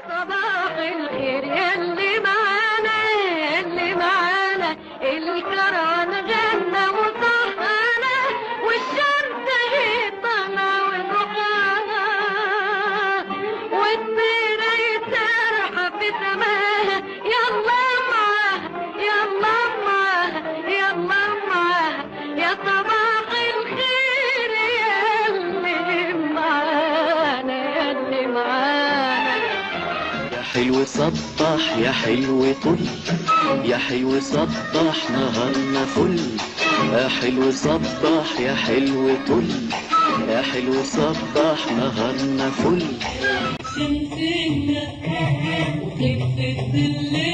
صباح الخير ياللي معانا ياللي معانا، الكران غنى وصحانا والشمس هي طالعة ونروحانا، والطيرة يسرحة في سماها، يلا معاها يلا معاها يلا معاها، يا صباح الخير ياللي معانا ياللي معانا. يا حلو صبح يا حلو طل، يا حلو صبح نهارنا فل، يا حلو صبح يا حلو طل، يا حلو صبح نهارنا فل. شمسنا وخفت الليل